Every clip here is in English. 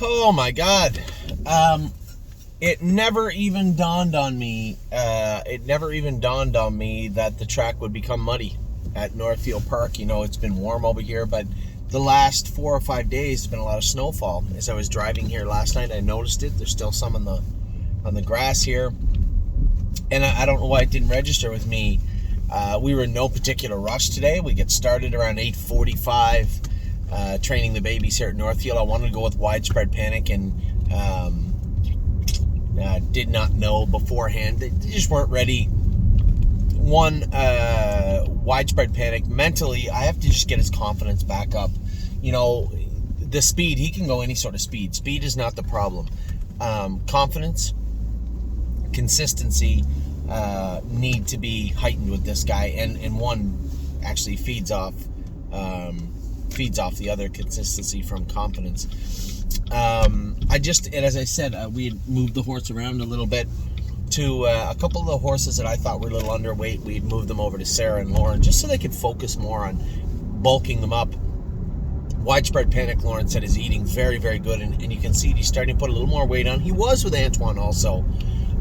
Oh my God. It never even dawned on me. It never even dawned on me that the track would become muddy at Northfield Park. You know, it's been warm over here, but the last 4 or 5 days, there's been a lot of snowfall. As I was driving here last night, I noticed it. There's still some on the grass here, and I don't know why it didn't register with me. We were in no particular rush today. We get started around 8:45. Training the babies here at Northfield. I wanted to go with Widespread Panic, and did not know beforehand. They just weren't ready. Widespread Panic, mentally, I have to just get his confidence back up. You know, the speed, he can go any sort of speed. Speed is not the problem. Confidence, consistency need to be heightened with this guy, and one actually feeds off the other, consistency from confidence. And as I said, we had moved the horse around a little bit to a couple of the horses that I thought were a little underweight. We'd moved them over to Sarah and Lauren just so they could focus more on bulking them up. Widespread Panic, Lauren said, is eating very, very good, and you can see he's starting to put a little more weight on. He was with Antoine also,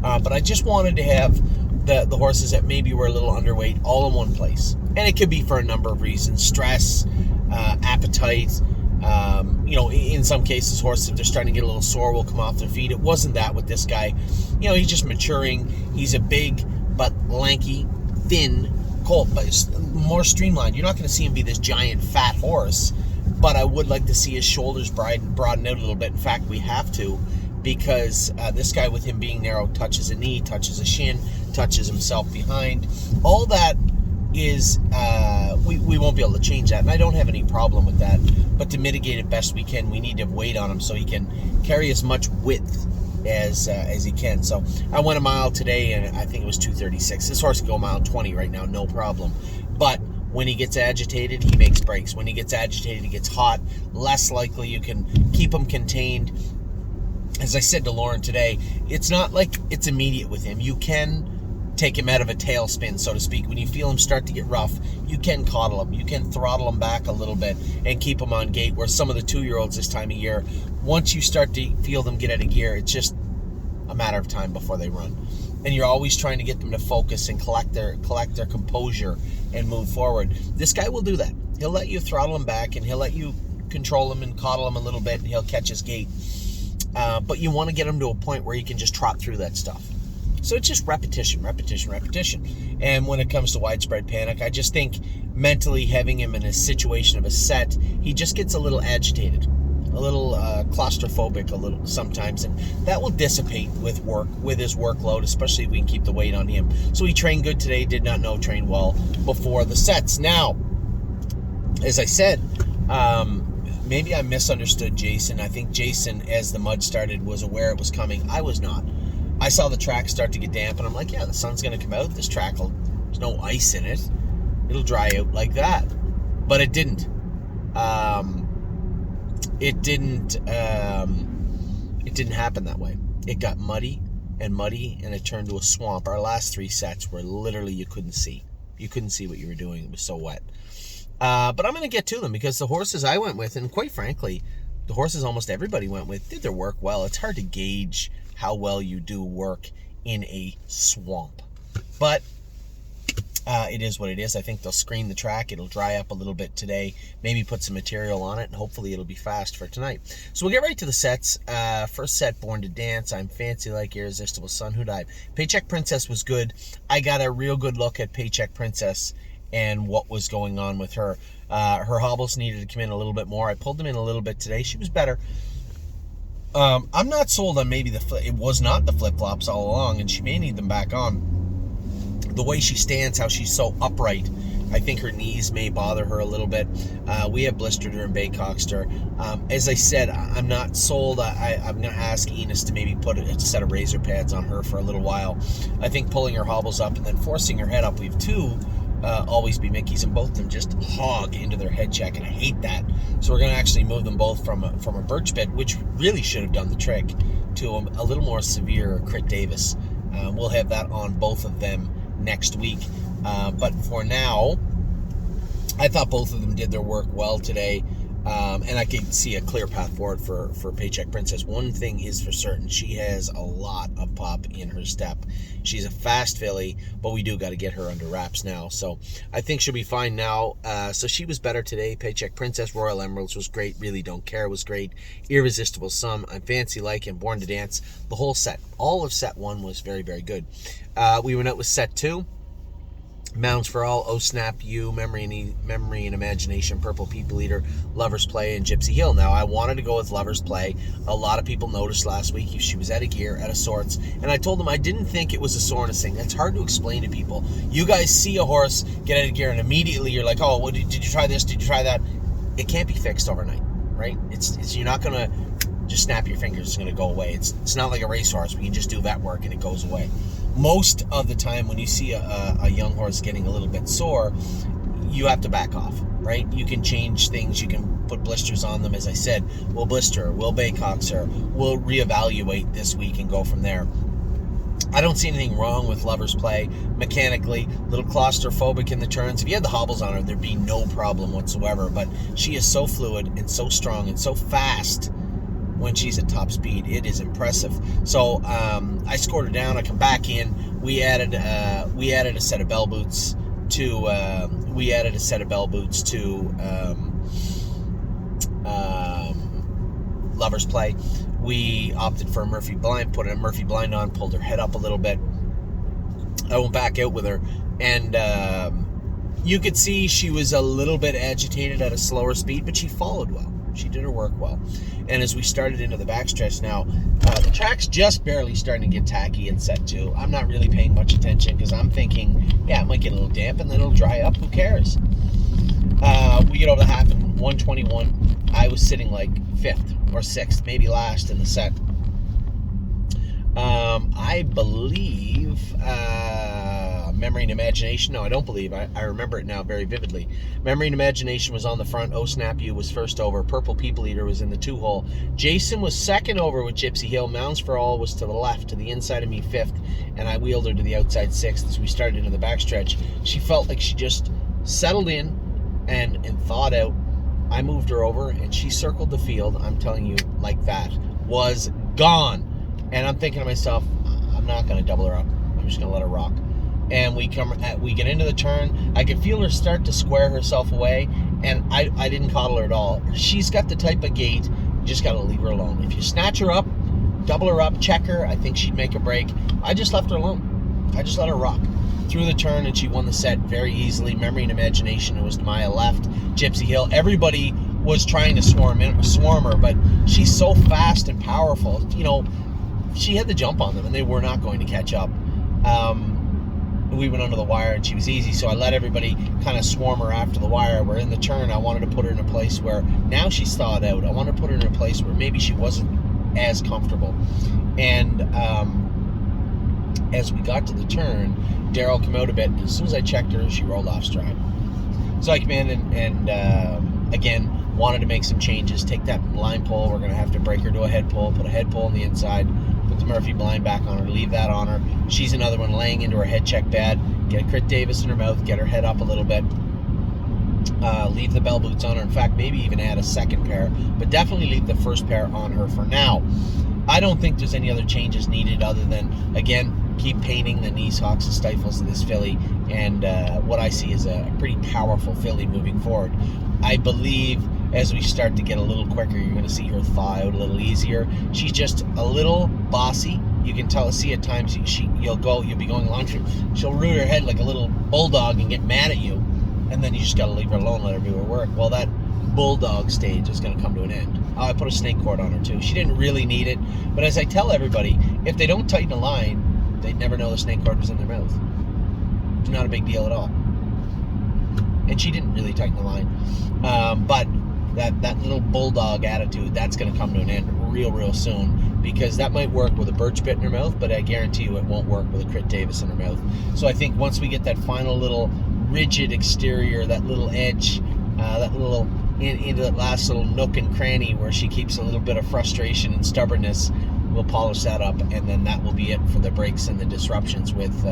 but I just wanted to have the horses that maybe were a little underweight all in one place. And it could be for a number of reasons: stress, appetite. In some cases, horses, if they're starting to get a little sore, will come off their feet. It wasn't that with this guy. He's just maturing. He's a big but lanky, thin colt, but it's more streamlined. You're not going to see him be this giant fat horse, but I would like to see his shoulders broaden out a little bit. In fact, we have to, because this guy, with him being narrow, touches a knee, touches a shin, touches himself behind. All that is we won't be able to change that, and I don't have any problem with that, but to mitigate it best we can, we need to have weight on him so he can carry as much width as he can. So I went a mile today, and I think it was 2:36. This horse can go a mile 20 right now, no problem. But when he gets agitated, he makes breaks. When he gets agitated, he gets hot. Less likely you can keep him contained. As I said to Lauren today, it's not like it's immediate with him. You can take him out of a tailspin, so to speak. When you feel him start to get rough, you can coddle him. You can throttle him back a little bit and keep him on gate, where some of the 2-year-olds this time of year, once you start to feel them get out of gear, it's just a matter of time before they run. And you're always trying to get them to focus and collect their composure and move forward. This guy will do that. He'll let you throttle him back, and he'll let you control him and coddle him a little bit, and he'll catch his gait. But you want to get him to a point where he can just trot through that stuff. So it's just repetition. And when it comes to Widespread Panic, I just think mentally having him in a situation of a set, he just gets a little agitated, a little claustrophobic a little sometimes, and that will dissipate with his workload, especially if we can keep the weight on him. So he trained good today, did not know trained well before the sets. Now, as I said, maybe I misunderstood Jason. I think Jason, as the mud started, was aware it was coming. I was not. I saw the track start to get damp, and I'm like, yeah, the sun's going to come out. This track there's no ice in it. It'll dry out like that. But it didn't. It didn't happen that way. It got muddy, and it turned to a swamp. Our last 3 sets were literally, you couldn't see. You couldn't see what you were doing. It was so wet. But I'm going to get to them, because the horses I went with, and quite frankly, the horses almost everybody went with, did their work well. It's hard to gauge how well you do work in a swamp. But it is what it is. I think they'll screen the track. It'll dry up a little bit today. Maybe put some material on it, and hopefully it'll be fast for tonight. So we'll get right to the sets. First set, Born to Dance. I'm Fancy Like Irresistible Sun Who Died. Paycheck Princess was good. I got a real good look at Paycheck Princess and what was going on with her. Her hobbles needed to come in a little bit more. I pulled them in a little bit today. She was better. I'm not sold on maybe it was not the flip-flops all along, and she may need them back on. The way she stands, how she's so upright, I think her knees may bother her a little bit. We have blistered her and Baycoxed her. As I said, I'm not sold. I'm going to ask Enos to maybe put a set of razor pads on her for a little while. I think pulling her hobbles up and then forcing her head up, we have 2 Always Be Mickeys, and both of them just hog into their head check, and I hate that. So we're going to actually move them both from a birch bed, which really should have done the trick, to a little more severe Crit Davis. We'll have that on both of them next week. But for now, I thought both of them did their work well today. And I can see a clear path forward for Paycheck Princess. One thing is for certain, she has a lot of pop in her step. She's a fast filly, but we do got to get her under wraps now. So I think she'll be fine now. So she was better today. Paycheck Princess, Royal Emeralds was great. Really Don't Care was great. Irresistible Sum, I Fancy Like, and Born to Dance. The whole set, all of set 1 was very, very good. We went out with set 2. Mounds for All, Oh Snap You, Memory and Imagination, Purple People Eater, Lover's Play, and Gypsy Hill. Now, I wanted to go with Lover's Play. A lot of people noticed last week she was out of gear, out of sorts, and I told them I didn't think it was a soreness thing. That's hard to explain to people. You guys see a horse get out of gear, and immediately you're like, oh, well, did you try this? Did you try that? It can't be fixed overnight, right? It's you're not going to just snap your fingers. It's going to go away. It's not like a racehorse where you just do vet work and it goes away. Most of the time when you see a young horse getting a little bit sore, you have to back off, right? You can change things. You can put blisters on them. As I said, we'll blister, we'll Baycox her, we'll reevaluate this week and go from there. I don't see anything wrong with Lover's Play mechanically. A little claustrophobic in the turns. If you had the hobbles on her, there'd be no problem whatsoever. But she is so fluid and so strong and so fast when she's at top speed. It is impressive. So I scored her down. I come back in. We added a set of bell boots to Lover's Play. We opted for a Murphy blind, put a Murphy blind on, pulled her head up a little bit. I went back out with her, and you could see she was a little bit agitated at a slower speed, but she followed well. She did her work well. And as we started into the backstretch now, the track's just barely starting to get tacky in set 2. I'm not really paying much attention because I'm thinking, yeah, it might get a little damp and then it'll dry up. Who cares? We get over the half in 1:21. I was sitting like 5th or 6th, maybe last in the set. I believe Memory and Imagination. No, I don't believe. I remember it now very vividly. Memory and Imagination was on the front. Oh Snap You was first over. Purple People Eater was in the 2-hole. Jason was second over with Gypsy Hill. Mounds for All was to the left, to the inside of me, 5th, and I wheeled her to the outside 6th as we started into the backstretch. She felt like she just settled in and thawed out. I moved her over, and she circled the field. I'm telling you, like that. Was gone. And I'm thinking to myself, I'm not going to double her up. I'm just going to let her rock. And we get into the turn. I could feel her start to square herself away, and I didn't coddle her at all. She's got the type of gait, you just got to leave her alone. If you snatch her up, double her up, check her, I think she'd make a break. I just left her alone. I just let her rock. Through the turn, and she won the set very easily. Memory and Imagination, it was to my left. Gypsy Hill, everybody was trying to swarm her, but she's so fast and powerful. You know, she had the jump on them, and they were not going to catch up. We went under the wire, and she was easy, so I let everybody kind of swarm her after the wire. We're in the turn. I wanted to put her in a place where now she's thawed out. I wanted to put her in a place where maybe she wasn't as comfortable. And as we got to the turn, Daryl came out a bit, and as soon as I checked her, she rolled off stride. So I came in and again, wanted to make some changes, take that line pull. We're going to have to break her to a head pull, put a head pull on the inside, put the Murphy blind back on her, leave that on her. She's another one laying into her head check bad. Get a Crit Davis in her mouth, get her head up a little bit. Leave the bell boots on her. In fact, maybe even add a second pair, but definitely leave the first pair on her for now. I don't think there's any other changes needed other than, again, keep painting the knees, hocks, and stifles of this filly, and what I see is a pretty powerful filly moving forward. I believe as we start to get a little quicker, you're going to see her thaw out a little easier. She's just a little bossy. You can see at times you'll be going along, she'll root her head like a little bulldog and get mad at you, and then you just got to leave her alone, let her do her work. Well, that bulldog stage is going to come to an end. I put a snake cord on her too. She didn't really need it, but as I tell everybody, if they don't tighten a line, they'd never know the snake cord was in their mouth. It's not a big deal at all. And she didn't really tighten the line. But that little bulldog attitude, that's going to come to an end real soon, because that might work with a birch bit in her mouth, but I guarantee you it won't work with a Crit Davis in her mouth. So I think once we get that final little rigid exterior, that little edge, that little into that last little nook and cranny where she keeps a little bit of frustration and stubbornness, we'll polish that up, and then that will be it for the breaks and the disruptions with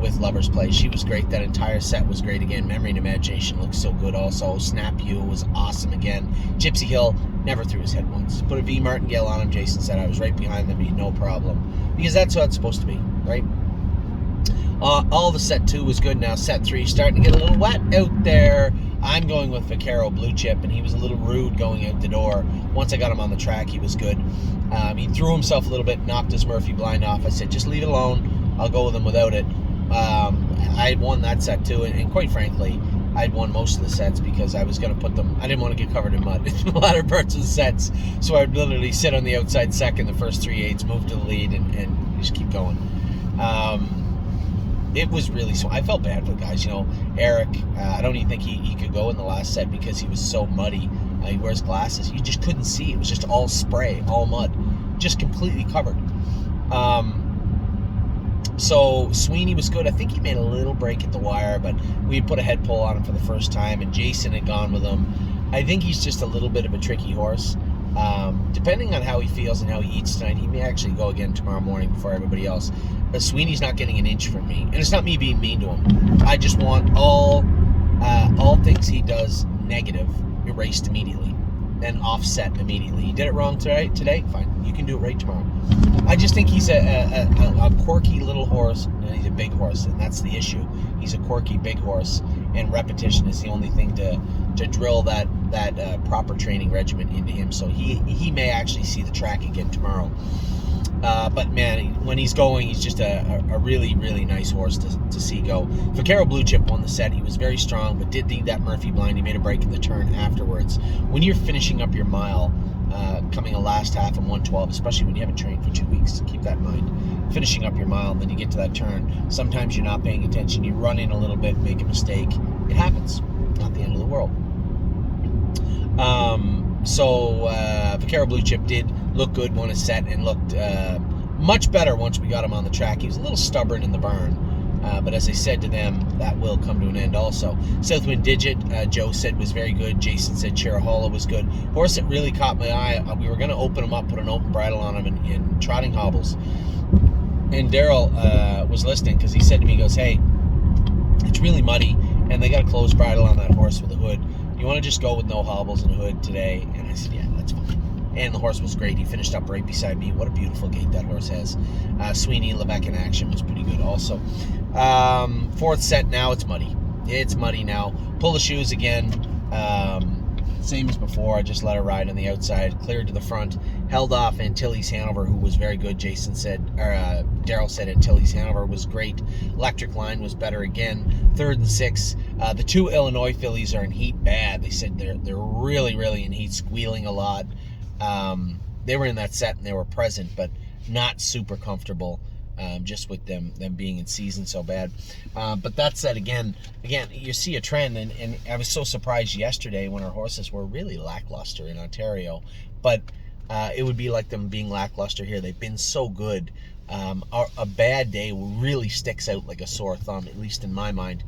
with Lover's Place. She was great. That entire set was great again. Memory and Imagination looked so good also. Snap You was awesome again. Gypsy Hill never threw his head once. Put a V Martingale on him, Jason said. I was right behind them, no problem. Because that's what it's supposed to be, right? All the set 2 was good. Now set 3 starting to get a little wet out there. I'm going with Vaquero Blue Chip, and he was a little rude going out the door. Once I got him on the track, he was good. He threw himself a little bit, knocked his Murphy blind off. I said, just leave it alone. I'll go with him without it. I had won that set too, and quite frankly, I'd won most of the sets because I was going to put them, I didn't want to get covered in mud in the latter parts of the sets, so I'd literally sit on the outside second the first 3/8, move to the lead, and just keep going. It was really, I felt bad for the guys, Eric, I don't even think he could go in the last set because he was so muddy. He wears glasses, you just couldn't see, it was just all spray, all mud, just completely covered. So Sweeney was good. I think he made a little break at the wire, but we had put a head pull on him for the first time, and Jason had gone with him. I think he's just a little bit of a tricky horse. Depending on how he feels and how he eats tonight, he may actually go again tomorrow morning before everybody else. But Sweeney's not getting an inch from me, and it's not me being mean to him. I just want all things he does negative erased immediately and offset immediately. He did it wrong today? Fine. You can do it right tomorrow. I just think he's a quirky little horse, and he's a big horse, and that's the issue. He's a quirky big horse, and repetition is the only thing to drill that proper training regimen into him. So he may actually see the track again tomorrow. But man, when he's going, he's just a really, really nice horse to see go. Vaquero Blue Chip won the set. He was very strong, but did need that Murphy blind. He made a break in the turn afterwards. When you're finishing up your mile, coming a last half in 1:12, especially when you haven't trained for 2 weeks, keep that in mind. Finishing up your mile, and then you get to that turn. Sometimes you're not paying attention. You run in a little bit, make a mistake. It happens. Not the end of the world. So Vaquero Blue Chip did look good, won a set, and looked much better once we got him on the track. He was a little stubborn in the barn, but as I said to them, that will come to an end also. Southwind Digit, Joe said was very good. Jason said Cheraholo was good. Horse that really caught my eye, we were going to open him up, put an open bridle on him in trotting hobbles. And Daryl was listening because he said to me, he goes, hey, it's really muddy, and they got a closed bridle on that horse with a hood. You want to just go with no hobbles and a hood today? And I said, yeah, that's fine. And the horse was great. He finished up right beside me. What a beautiful gait that horse has. Sweeney Levesque in action was pretty good also. Fourth set, now it's muddy. It's muddy now. Pull the shoes again. Same as before. I just let her ride on the outside. Cleared to the front. Held off Antilles Hanover, who was very good. Jason said, or Daryl said Antilles Hanover was great. Electric Line was better again. Third and sixth. The two Illinois fillies are in heat bad. They said they're really, really in heat, squealing a lot. They were in that set and they were present, but not super comfortable. Just with them being in season so bad. But that said, again, you see a trend, and I was so surprised yesterday when our horses were really lackluster in Ontario, but it would be like them being lackluster here. They've been so good. A bad day really sticks out like a sore thumb, at least in my mind.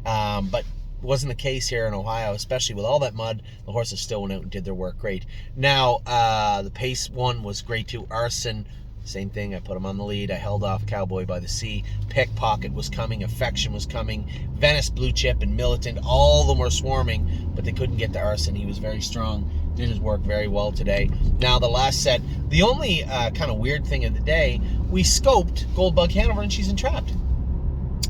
But wasn't the case here in Ohio, especially with all that mud. The horses still went out and did their work great. Now, the pace one was great too. Arson, same thing. I put him on the lead. I held off Cowboy by the Sea. Pickpocket was coming. Affection was coming. Venice Blue Chip and Militant. All of them were swarming, but they couldn't get to Arson. He was very strong. Did his work very well today. Now, the last set, the only kind of weird thing of the day, we scoped Gold Bug Hanover, and she's entrapped.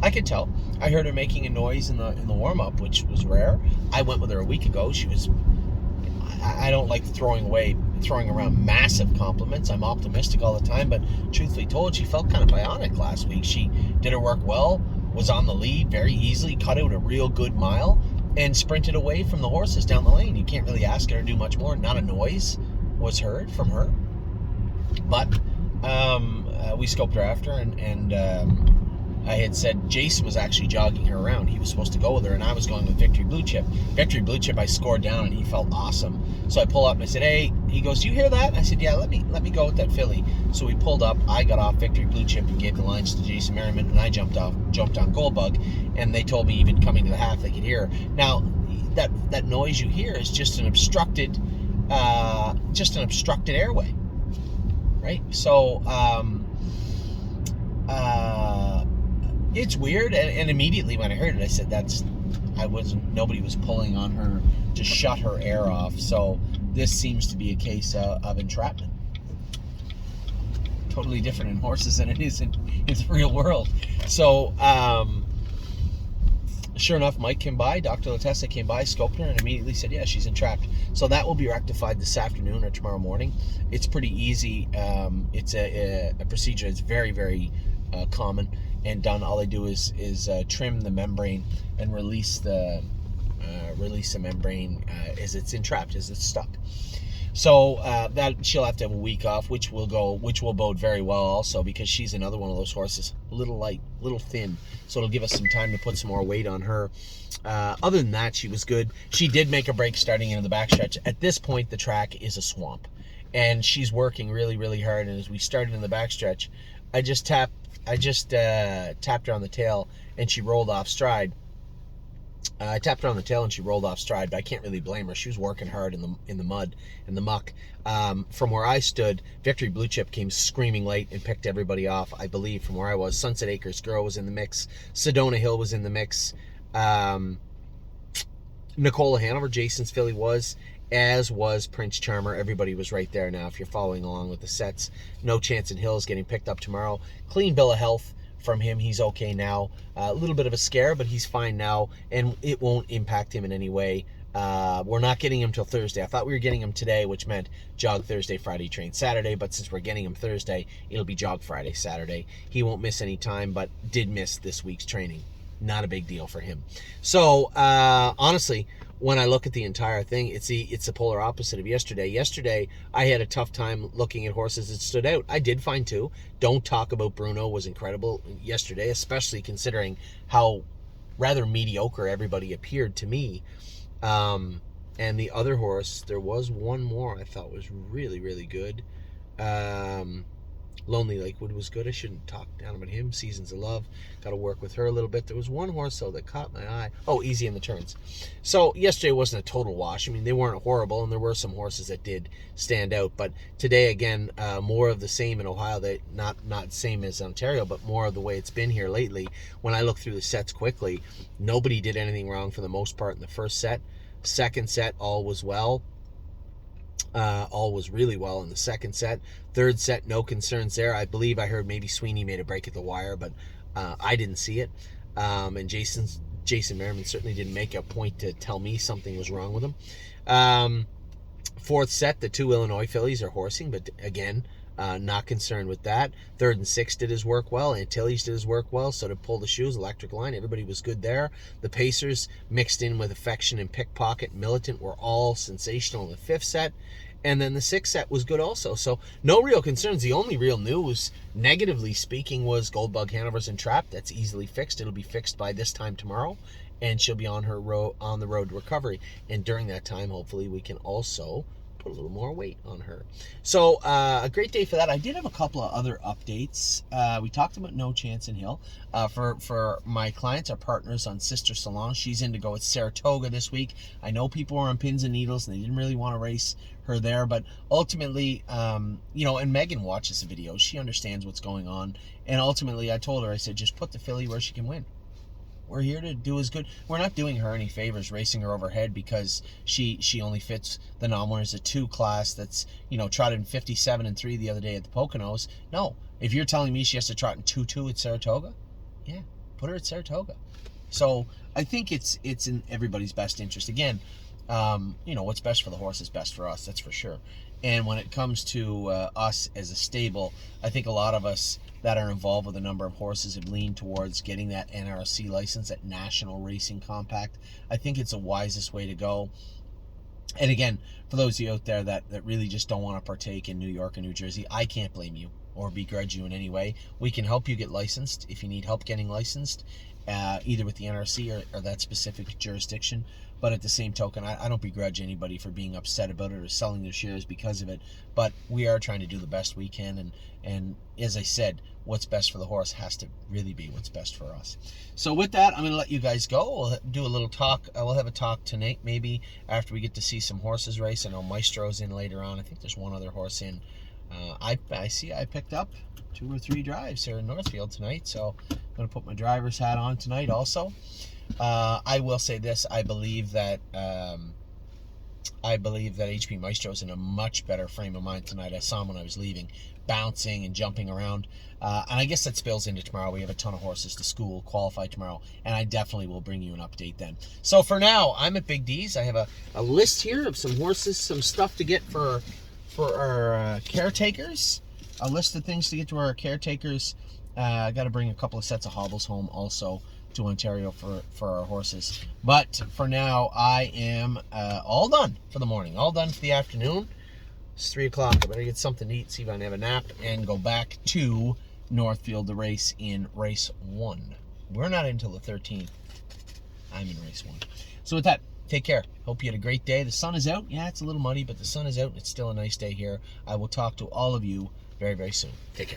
I could tell. I heard her making a noise in the warm-up, which was rare. I went with her a week ago. She was... I don't like throwing around massive compliments. I'm optimistic all the time, but truthfully told, she felt kind of bionic last week. She did her work well, was on the lead very easily, cut out a real good mile, and sprinted away from the horses down the lane. You can't really ask her to do much more. Not a noise was heard from her. But we scoped her after, and I had said Jason was actually jogging her around. He was supposed to go with her, and I was going with Victory Blue Chip. Victory Blue Chip, I scored down, and he felt awesome. So I pull up, and I said, hey, he goes, you hear that? I said, yeah, let me go with that filly. So we pulled up. I got off Victory Blue Chip and gave the lines to Jason Merriman, and I jumped on Goldbug, and they told me even coming to the half they could hear her. Now, that noise you hear is just an obstructed airway, right? So, It's weird, and immediately when I heard it, I said nobody was pulling on her to shut her air off. So this seems to be a case of entrapment. Totally different in horses than it is in the real world. So sure enough, Mike came by, Dr. Latessa came by, scoped her, and immediately said, yeah, she's entrapped. So that will be rectified this afternoon or tomorrow morning. It's pretty easy. It's a procedure that's very, very common and done. All they do is trim the membrane and release the membrane as it's entrapped, as it's stuck. So that she'll have to have a week off, which will bode very well also, because she's another one of those horses, a little light, a little thin. So it'll give us some time to put some more weight on her. Other than that, she was good. She did make a break starting into the backstretch. At this point, the track is a swamp, and she's working really, really hard. And as we started in the backstretch, I just tapped her on the tail, and she rolled off stride. I tapped her on the tail and she rolled off stride, but I can't really blame her. She was working hard in the mud, in the muck. From where I stood, Victory Blue Chip came screaming late and picked everybody off, I believe, from where I was. Sunset Acres Girl was in the mix. Sedona Hill was in the mix. Nicola Hanover, Jason's filly, was, as was Prince Charmer. Everybody was right there now if you're following along with the sets. No Chance in Hills getting picked up tomorrow. Clean bill of health from him. He's okay now. A little bit of a scare, but he's fine now, and it won't impact him in any way. We're not getting him till Thursday. I thought we were getting him today, which meant jog Thursday, Friday, train Saturday, but since we're getting him Thursday, it'll be jog Friday, Saturday. He won't miss any time, but did miss this week's training. Not a big deal for him. So honestly, when I look at the entire thing, it's the polar opposite of yesterday. Yesterday, I had a tough time looking at horses that stood out. I did find two. Don't Talk About Bruno was incredible yesterday, especially considering how rather mediocre everybody appeared to me. And the other horse, there was one more I thought was really, really good. Lonely Lakewood was good. I shouldn't talk down about him. Seasons of Love. Got to work with her a little bit. There was one horse, though, that caught my eye. Oh, Easy in the Turns. So yesterday wasn't a total wash. I mean, they weren't horrible, and there were some horses that did stand out. But today, again, more of the same in Ohio. That not same as Ontario, but more of the way it's been here lately. When I look through the sets quickly, nobody did anything wrong for the most part in the first set. Second set, all was well. All was really well in the second set. Third set, no concerns there. I believe I heard maybe Sweeney made a break at the wire, but I didn't see it. And Jason Merriman certainly didn't make a point to tell me something was wrong with him. Fourth set, the two Illinois fillies are horsing, but again, not concerned with that. Third and sixth did his work well. Antilles did his work well. So to Pull the Shoes, Electric Line, everybody was good there. The Pacers, mixed in with Affection and Pickpocket, Militant, were all sensational in the fifth set. And then the sixth set was good also. So no real concerns. The only real news, negatively speaking, was Bug Hanover's entrapped. That's easily fixed. It'll be fixed by this time tomorrow, and she'll be on the road to recovery. And during that time, hopefully, we can also put a little more weight on her. So a great day for that. I did have a couple of other updates. We talked about No Chance in Hill. For my clients, our partners on Sister Salon, she's in to go at Saratoga this week. I know people were on pins and needles and they didn't really want to race her there, but ultimately, and Megan watches the videos. She understands what's going on. And ultimately, I told her, I said, just put the filly where she can win. We're here to do as good. We're not doing her any favors racing her overhead because she only fits the non-winners a 2 class that's, trotted in 57 and 3 the other day at the Poconos. No. If you're telling me she has to trot in 2-2 at Saratoga, yeah, put her at Saratoga. So I think it's in everybody's best interest. Again, what's best for the horse is best for us, that's for sure. And when it comes to us as a stable, I think a lot of us that are involved with a number of horses have leaned towards getting that NRC license, that National Racing Compact. I think it's the wisest way to go. And again, for those of you out there that really just don't want to partake in New York and New Jersey, I can't blame you or begrudge you in any way. We can help you get licensed if you need help getting licensed, either with the NRC or that specific jurisdiction. But at the same token, I don't begrudge anybody for being upset about it or selling their shares because of it. But we are trying to do the best we can. And as I said, what's best for the horse has to really be what's best for us. So with that, I'm going to let you guys go. We'll do a little talk. We'll have a talk tonight, maybe, after we get to see some horses race. I know Maestro's in later on. I think there's one other horse in. I see I picked up 2 or 3 drives here in Northfield tonight, so I'm going to put my driver's hat on tonight also. I will say this, I believe that HP Maestro's in a much better frame of mind tonight. I saw him when I was leaving, bouncing and jumping around. And I guess that spills into tomorrow. We have a ton of horses to school, qualify tomorrow, and I definitely will bring you an update then. So for now, I'm at Big D's. I have a list here of some horses, some stuff to get for our caretakers. A list of things to get to our caretakers. I got to bring a couple of sets of hobbles home also to Ontario for our horses. But for now, I am all done for the morning, all done for the afternoon. It's 3 o'clock. I better get something to eat, see if I can have a nap, and go back to Northfield to race in race 1. We're not until the 13th. I'm in race 1. So with that, take care. Hope you had a great day. The sun is out. Yeah, it's a little muddy, but the sun is out, and it's still a nice day here. I will talk to all of you very, very soon. Take care.